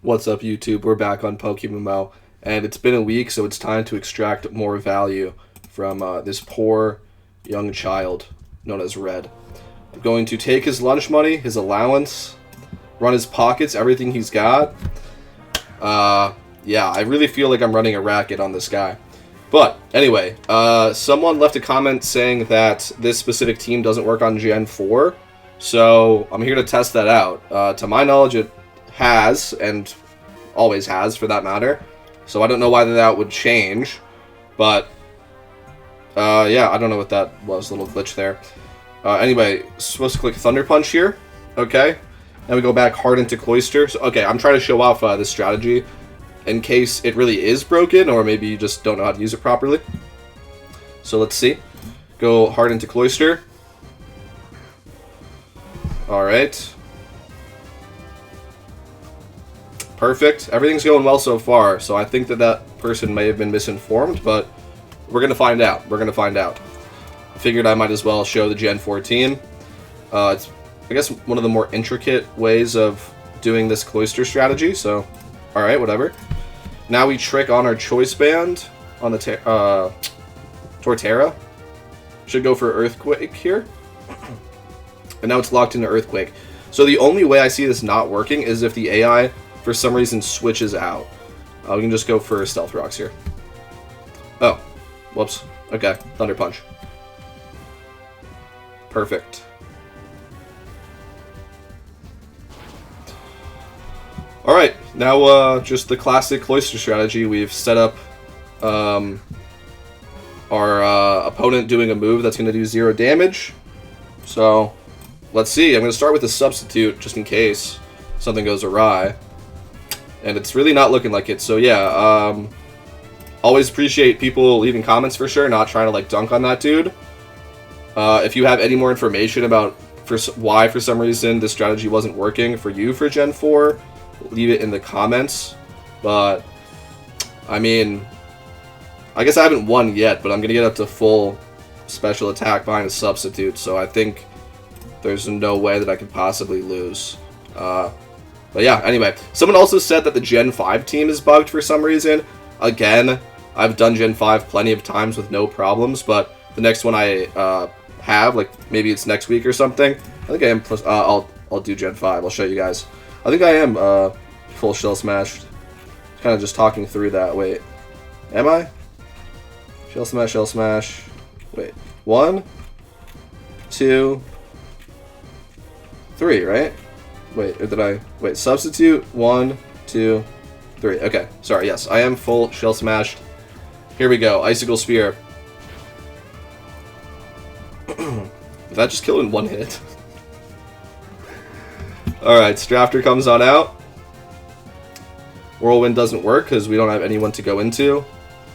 What's up, YouTube? We're back on POKEMMO, and it's been a week, so it's time to extract more value from this poor young child known as Red. I'm going to take his lunch money, his allowance, run his pockets, everything he's got. Yeah, I really feel like I'm running a racket on this guy. But, anyway, someone left a comment saying that this specific team doesn't work on Gen 4, so I'm here to test that out. To my knowledge, it has, and always has for that matter, so I don't know why that would change, but yeah, I don't know what that was, a little glitch there. Anyway, supposed to click Thunder Punch here, okay, then we go back hard into Cloister. So, okay, I'm trying to show off this strategy in case it really is broken, or maybe you just don't know how to use it properly. So let's see, go hard into Cloister. Alright. Perfect. Everything's going well so far, so I think that person may have been misinformed, but we're going to find out. We're going to find out. I figured I might as well show the Gen 4 team. It's, I guess, one of the more intricate ways of doing this Cloister strategy, so alright, whatever. Now we trick on our Choice Band on the Torterra. Should go for Earthquake here. And now it's locked into Earthquake. So the only way I see this not working is if the AI for some reason switches out. We can just go for Stealth Rocks here. Oh, whoops. Okay, Thunder Punch. Perfect. Alright, now just the classic Cloister strategy. We've set up our opponent doing a move that's going to do 0 damage. So, let's see. I'm going to start with a Substitute just in case something goes awry. And it's really not looking like it, so yeah, always appreciate people leaving comments for sure, not trying to like dunk on that dude. If you have any more information about why for some reason this strategy wasn't working for you for Gen 4, leave it in the comments. But, I mean, I guess I haven't won yet, but I'm going to get up to full special attack behind a Substitute, so I think there's no way that I could possibly lose. But yeah, anyway, someone also said that the Gen 5 team is bugged for some reason. Again, I've done Gen 5 plenty of times with no problems, but the next one I have, like maybe it's next week or something, I think I am, I'll do Gen 5, I'll show you guys. I think I am full Shell Smashed. Kind of just talking through that, wait. Am I? Shell Smash, wait. 1, 2, 3, right? Wait, or did I... Wait, Substitute, 1, 2, 3. Okay, sorry, yes, I am full Shell Smashed. Here we go, Icicle Spear. Did that just kill in one hit? Alright, Strafter comes on out. Whirlwind doesn't work because we don't have anyone to go into.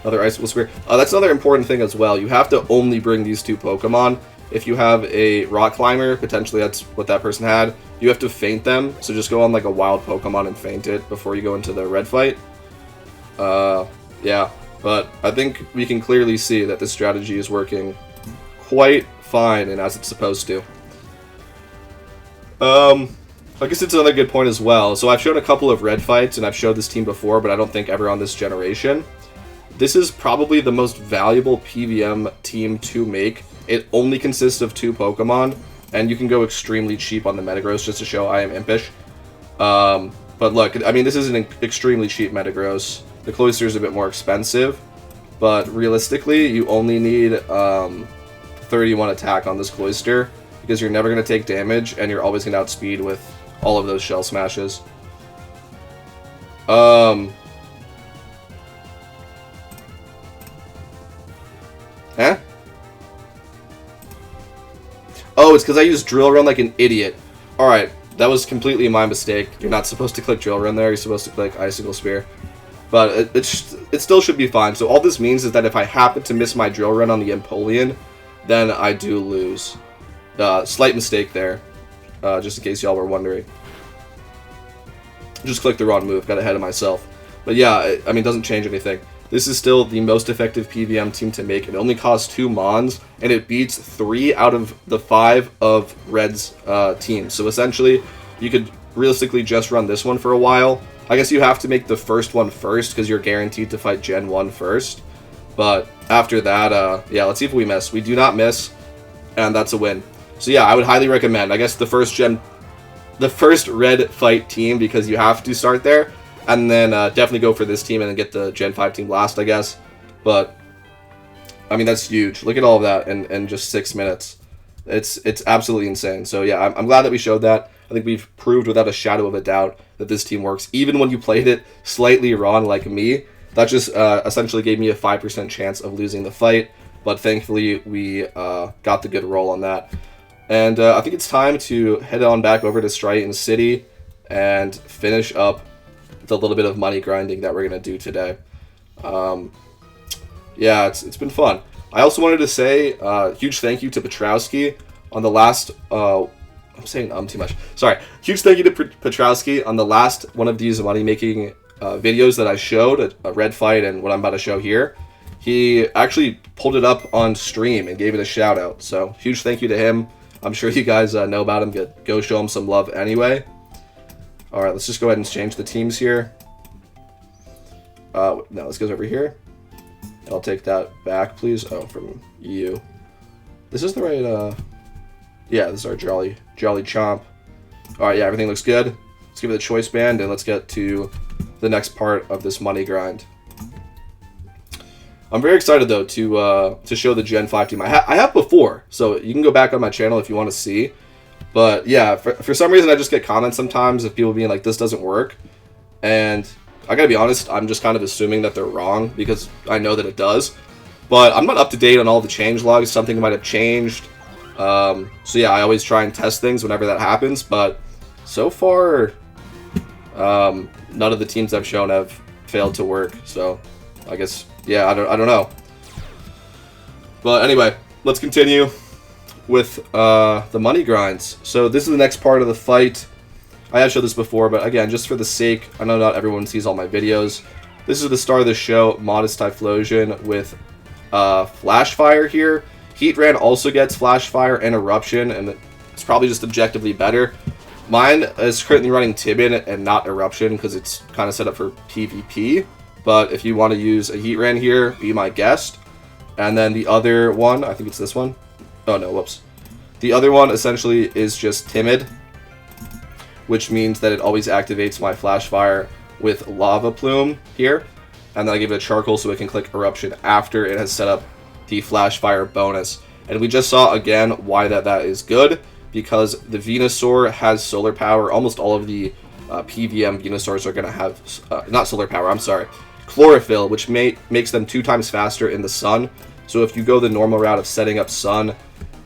Another Icicle Spear. That's another important thing as well. You have to only bring these 2 Pokemon. If you have a Rock Climber, potentially that's what that person had, you have to feint them, so just go on like a wild Pokemon and feint it before you go into the red fight. Yeah, but I think we can clearly see that this strategy is working quite fine and as it's supposed to. I guess it's another good point as well. So I've shown a couple of red fights, and I've showed this team before, but I don't think ever on this generation. This is probably the most valuable PVM team to make. It only consists of 2 Pokemon, and you can go extremely cheap on the Metagross just to show I am impish. But look, I mean, this is an extremely cheap Metagross. The Cloister is a bit more expensive, but realistically, you only need 31 attack on this Cloister, because you're never going to take damage, and you're always going to outspeed with all of those Shell Smashes. Eh? Oh, it's because I used Drill Run like an idiot. Alright, that was completely my mistake. You're not supposed to click Drill Run there, you're supposed to click Icicle Spear. But it still should be fine. So all this means is that if I happen to miss my Drill Run on the Empoleon, then I do lose. Slight mistake there, just in case y'all were wondering. Just clicked the wrong move, got ahead of myself. But yeah, I mean, it doesn't change anything. This is still the most effective PVM team to make. It only costs 2 Mons, and it beats 3 out of the 5 of Red's teams. So essentially, you could realistically just run this one for a while, I guess you have to make the first one first because you're guaranteed to fight Gen 1 first. But after that, yeah, let's see if we miss. We do not miss, and that's a win. So yeah, I would highly recommend, I guess, the first red fight team, because you have to start there, and then definitely go for this team and then get the Gen 5 team last, I guess. But I mean, that's huge. Look at all of that in just 6 minutes. It's absolutely insane. So yeah, I'm glad that we showed that. I think we've proved without a shadow of a doubt that this team works. Even when you played it slightly wrong like me, that just essentially gave me a 5% chance of losing the fight. But thankfully, we got the good roll on that. And I think it's time to head on back over to Striaton City and finish up the little bit of money grinding that we're going to do today. Yeah, it's been fun. I also wanted to say huge thank you to Petrowski on the last... I'm saying too much. Sorry. Huge thank you to Petrowski on the last one of these money-making videos that I showed, a red fight and what I'm about to show here. He actually pulled it up on stream and gave it a shout-out. So huge thank you to him. I'm sure you guys know about him. Go show him some love anyway. All right, let's just go ahead and change the teams here. No, this goes over here. I'll take that back, please. Oh, from you. This is the right, yeah, this is our Jolly Chomp. All right, yeah, everything looks good. Let's give it a choice band, and let's get to the next part of this money grind. I'm very excited, though, to show the Gen 5 team. I have before, so you can go back on my channel if you want to see. But, yeah, for some reason, I just get comments sometimes of people being like, this doesn't work. And I gotta be honest, I'm just kind of assuming that they're wrong, because I know that it does. But I'm not up to date on all the change logs. Something might have changed. So, yeah, I always try and test things whenever that happens. But so far, none of the teams I've shown have failed to work. So, I guess... yeah, I don't know. But anyway, let's continue with the money grinds. So this is the next part of the fight. I have showed this before, but again, just for the sake, I know not everyone sees all my videos. This is the start of the show, Modest Typhlosion with Flash Fire here. Heatran also gets Flash Fire and Eruption, and it's probably just objectively better. Mine is currently running Tibin and not Eruption because it's kind of set up for PvP. But if you want to use a Heatran here, be my guest. And then the other one, I think it's this one. Oh no, whoops. The other one essentially is just Timid, which means that it always activates my Flash Fire with Lava Plume here. And then I give it a Charcoal so it can click Eruption after it has set up the Flash Fire bonus. And we just saw again why that is good, because the Venusaur has solar power. Almost all of the PVM Venusaurs are going to have, not solar power, I'm sorry, Chlorophyll, which makes them 2 times faster in the sun. So if you go the normal route of setting up sun,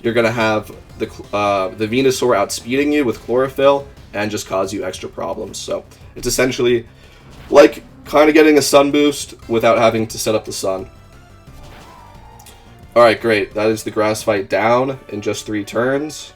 you're going to have the Venusaur outspeeding you with Chlorophyll and just cause you extra problems. So it's essentially like kind of getting a sun boost without having to set up the sun. Alright, great. That is the grass fight down in just 3 turns.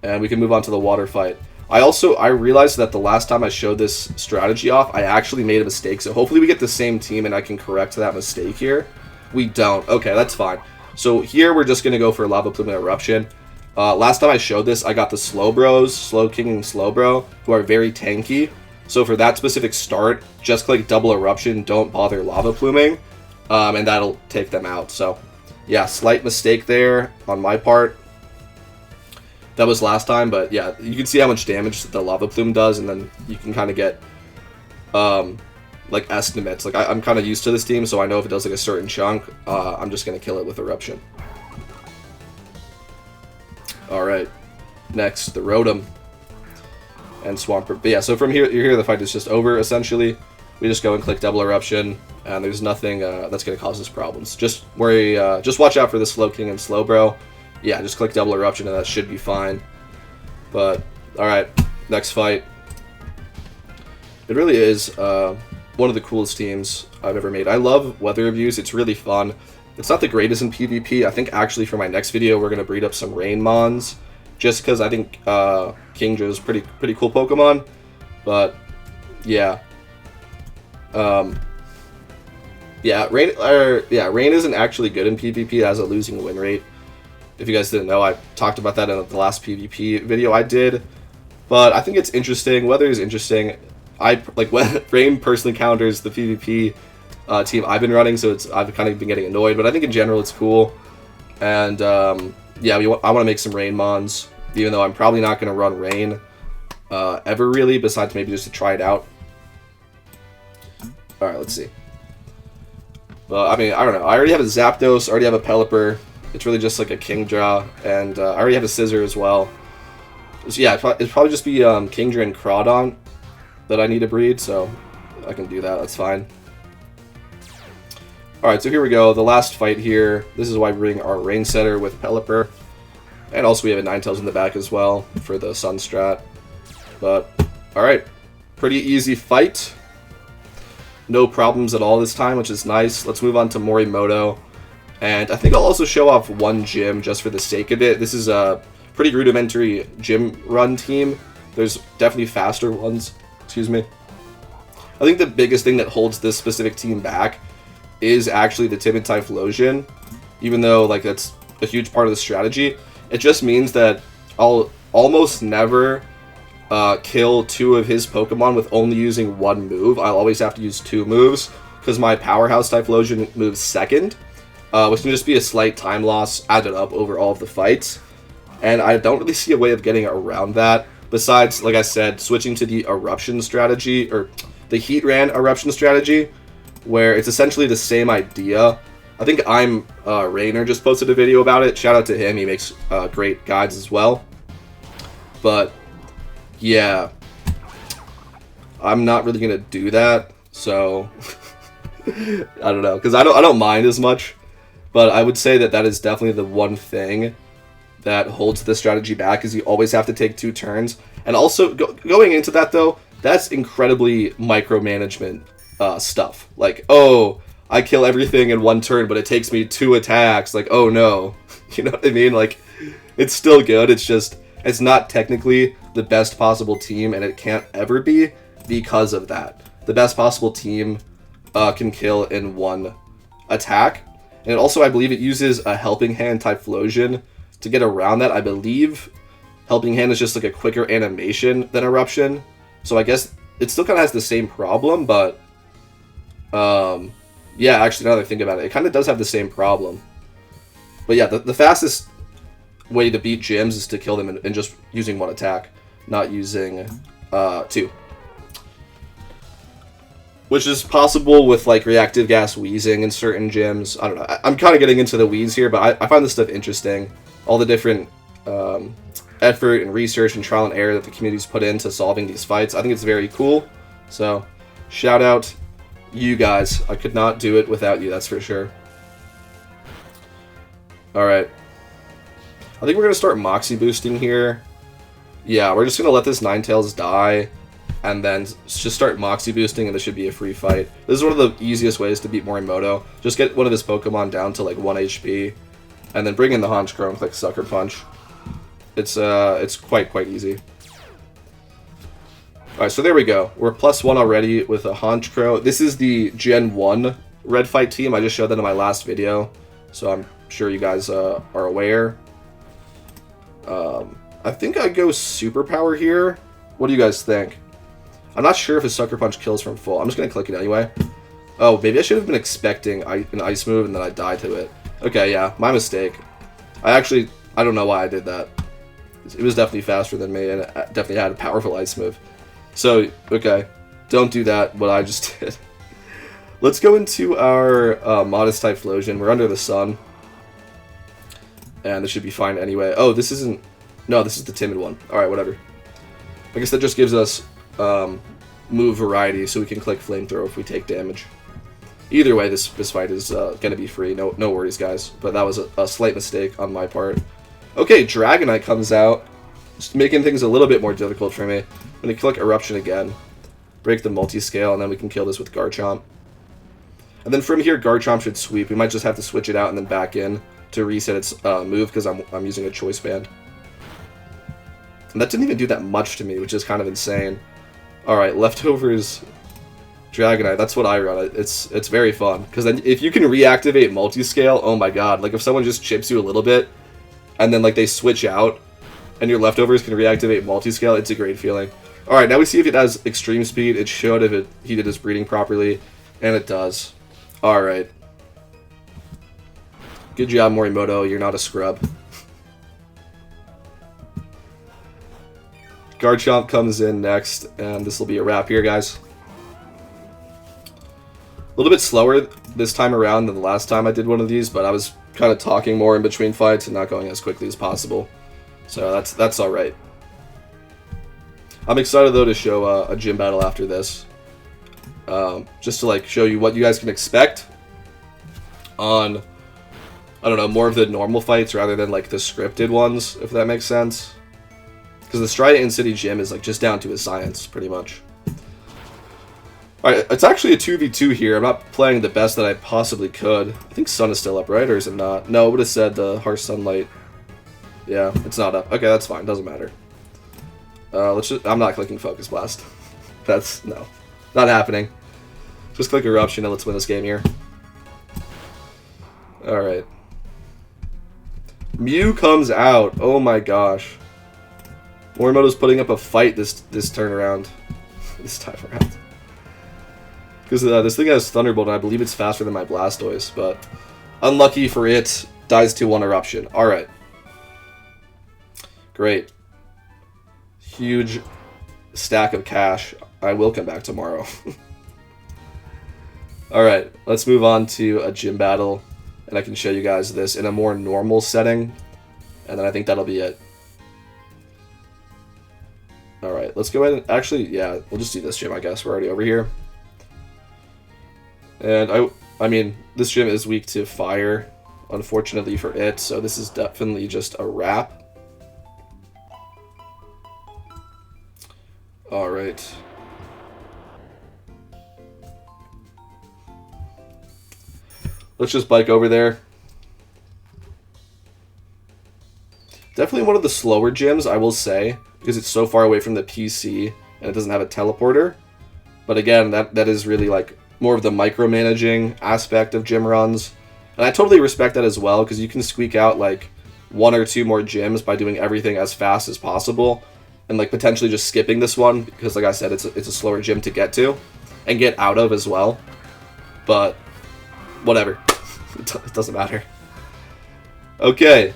And we can move on to the water fight. I realized that the last time I showed this strategy off, I actually made a mistake. So hopefully we get the same team and I can correct that mistake here. We don't. Okay, that's fine. So here we're just going to go for Lava Plume and Eruption. Last time I showed this, I got the Slowbros, Slowking and Slowbro, who are very tanky. So for that specific start, just click double Eruption, don't bother Lava Pluming, and that'll take them out. So yeah, slight mistake there on my part. That was last time, but yeah, you can see how much damage the Lava Plume does, and then you can kind of get like estimates. Like I'm kind of used to this team, so I know if it does like a certain chunk, I'm just gonna kill it with Eruption. All right, next the Rotom and Swampert. But yeah, so from here, the fight is just over essentially. We just go and click double Eruption, and there's nothing that's gonna cause us problems. Just worry, just watch out for the Slowking and Slowbro. Yeah, just click double Eruption and that should be fine. But, alright, next fight. It really is one of the coolest teams I've ever made. I love weather reviews, it's really fun. It's not the greatest in PvP. I think actually for my next video we're going to breed up some Rainmons. Just because I think Kingdra's pretty cool Pokemon. But, yeah. Rain isn't actually good in PvP. It has a losing win rate. If you guys didn't know, I talked about that in the last PvP video I did. But I think it's interesting. Weather is interesting. I like Rain personally counters the PvP team I've been running, so I've kind of been getting annoyed. But I think in general it's cool. And yeah, I want to make some Rain mons, even though I'm probably not going to run Rain ever really, besides maybe just to try it out. All right, let's see. Well, I mean, I don't know. I already have a Zapdos, I already have a Pelipper. It's really just like a Kingdra, and I already have a Scizor as well. So yeah, it'd probably just be Kingdra and Crawdon that I need to breed, so I can do that. That's fine. Alright, so here we go. The last fight here. This is why we bring our Rain Setter with Pelipper. And also we have a Ninetales in the back as well for the Sun Strat. But, alright. Pretty easy fight. No problems at all this time, which is nice. Let's move on to Morimoto. And I think I'll also show off one gym just for the sake of it. This is a pretty rudimentary gym run team. There's definitely faster ones. Excuse me. I think the biggest thing that holds this specific team back is actually the Timid Typhlosion. Even though like that's a huge part of the strategy, it just means that I'll almost never kill two of his Pokemon with only using one move. I'll always have to use two moves because my Powerhouse Typhlosion moves second, which can just be a slight time loss added up over all of the fights. And I don't really see a way of getting around that besides, like I said, switching to the Eruption strategy, or the Heatran Eruption strategy, where it's essentially the same idea. I think Rainer just posted a video about it. Shout out to him. He makes great guides as well. But yeah, I'm not really gonna do that, so I don't know, because I don't mind as much, but I would say that is definitely the one thing that holds the strategy back, is you always have to take 2 turns. And also going into that though, that's incredibly micromanagement stuff. Like, oh, I kill everything in 1 turn, but it takes me 2 attacks. Like, oh no, you know what I mean? Like, it's still good. It's just, it's not technically the best possible team, and it can't ever be because of that. The best possible team can kill in 1 attack. And also, I believe it uses a Helping Hand Typhlosion to get around that. I believe Helping Hand is just like a quicker animation than Eruption. So I guess it still kind of has the same problem, but yeah, actually now that I think about it, it kind of does have the same problem. But yeah, the fastest way to beat gyms is to kill them in just using 1 attack, not using 2. Which is possible with like Reactive Gas Wheezing in certain gyms. I don't know. I'm kind of getting into the weeds here, but I find this stuff interesting. All the different effort and research and trial and error that the community's put into solving these fights. I think it's very cool. So, shout out you guys. I could not do it without you, that's for sure. Alright. I think we're going to start Moxie boosting here. Yeah, we're just going to let this Ninetales die, and then just start Moxie boosting, and this should be a free fight. This is one of the easiest ways to beat Morimoto. Just get one of his Pokemon down to like 1 HP, and then bring in the Honchkrow and click Sucker Punch. It's quite easy. Alright, so there we go. We're +1 already with a Honchkrow. This is the Gen 1 Red Fight team. I just showed that in my last video, so I'm sure you guys are aware. I think I go Superpower here. What do you guys think? I'm not sure if a Sucker Punch kills from full. I'm just going to click it anyway. Oh, maybe I should have been expecting an Ice move and then I die to it. Okay, yeah, my mistake. I don't know why I did that. It was definitely faster than me, and it definitely had a powerful Ice move. So, okay, don't do that, what I just did. Let's go into our Modest Typhlosion. We're under the sun. And this should be fine anyway. Oh, this isn't... No, this is the Timid one. Alright, whatever. I guess that just gives us move variety, so we can click Flamethrower if we take damage. Either way, this fight is going to be free. No worries, guys. But that was a slight mistake on my part. Okay, Dragonite comes out, just making things a little bit more difficult for me. I'm going to click Eruption again, break the multi-scale, and then we can kill this with Garchomp. And then from here, Garchomp should sweep. We might just have to switch it out and then back in to reset its move, because I'm using a Choice Band. And that didn't even do that much to me, which is kind of insane. Alright, Leftovers Dragonite, that's what I run. It's very fun, because then if you can reactivate multi-scale, oh my god, like if someone just chips you a little bit, and then like they switch out, and your leftovers can reactivate multi-scale, it's a great feeling. Alright, now we see if it has extreme speed. It should if he did his breeding properly, and it does. Alright. Good job, Morimoto. You're not a scrub. Garchomp comes in next, and this will be a wrap here, guys. A little bit slower this time around than the last time I did one of these, but I was kind of talking more in between fights and not going as quickly as possible. So that's alright. I'm excited, though, to show a gym battle after this. Just to, like, show you what you guys can expect on, I don't know, more of the normal fights rather than, like, the scripted ones, if that makes sense. Because the Striaton City Gym is, like, just down to a science, pretty much. Alright, it's actually a 2v2 here. I'm not playing the best that I possibly could. I think Sun is still up, right? Or is it not? No, it would have said the harsh sunlight. Yeah, it's not up. Okay, that's fine. Doesn't matter. I'm not clicking Focus Blast. No. Not happening. Just click Eruption and let's win this game here. Alright. Mew comes out. Oh my gosh. Morimoto's putting up a fight this turnaround. This time around. Because this thing has Thunderbolt, and I believe it's faster than my Blastoise, but unlucky for it, dies to 1 Eruption. Alright. Great. Huge stack of cash. I will come back tomorrow. Alright, let's move on to a gym battle, and I can show you guys this in a more normal setting, and then I think that'll be it. Alright, let's go ahead and... Actually, yeah, we'll just do this gym, I guess. We're already over here. And, I mean, this gym is weak to fire, unfortunately for it, so this is definitely just a wrap. Alright. Let's just bike over there. Definitely one of the slower gyms, I will say, because it's so far away from the PC, and it doesn't have a teleporter. But again, that is really, like, more of the micromanaging aspect of gym runs. And I totally respect that as well, because you can squeak out, like, 1 or 2 more gyms by doing everything as fast as possible. And, like, potentially just skipping this one, because, like I said, it's a slower gym to get to. And get out of as well. But, whatever. It doesn't matter. Okay.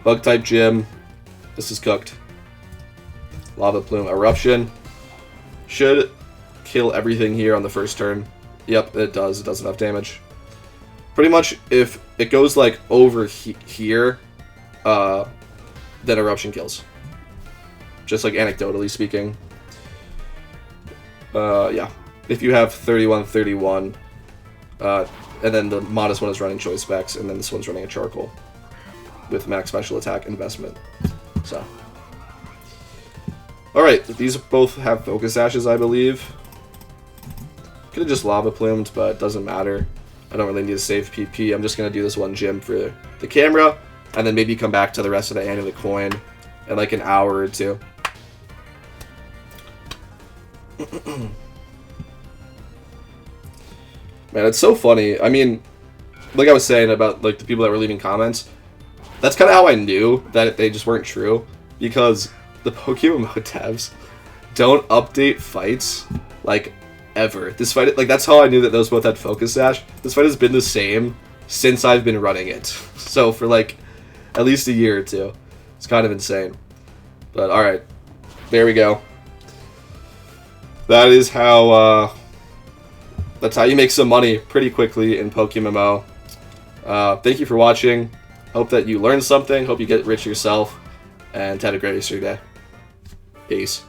Bug-type gym. This is cooked. Lava Plume. Eruption. Should kill everything here on the first turn. Yep, it does. It does enough damage. Pretty much, if it goes, like, over here, then Eruption kills. Just, like, anecdotally speaking. Yeah. If you have 31-31, and then the modest one is running Choice Specs, and then this one's running a Charcoal with max special attack investment. So. Alright, these both have Focus Ashes, I believe. Could have just Lava Plumed, but it doesn't matter. I don't really need to save PP. I'm just going to do this one gym for the camera, and then maybe come back to the rest of the annual coin in like an hour or 2. Man, it's so funny. I mean, like I was saying about like the people that were leaving comments, that's kind of how I knew that they just weren't true, because the POKEMMO devs don't update fights like ever. This fight, like, that's how I knew that those both had Focus Sash. This fight has been the same since I've been running it. So for like at least a year or 2. It's kind of insane. But alright. There we go. That is how that's how you make some money pretty quickly in POKEMMO. Thank you for watching. Hope that you learned something. Hope you get rich yourself. And have a great rest of your day. Peace.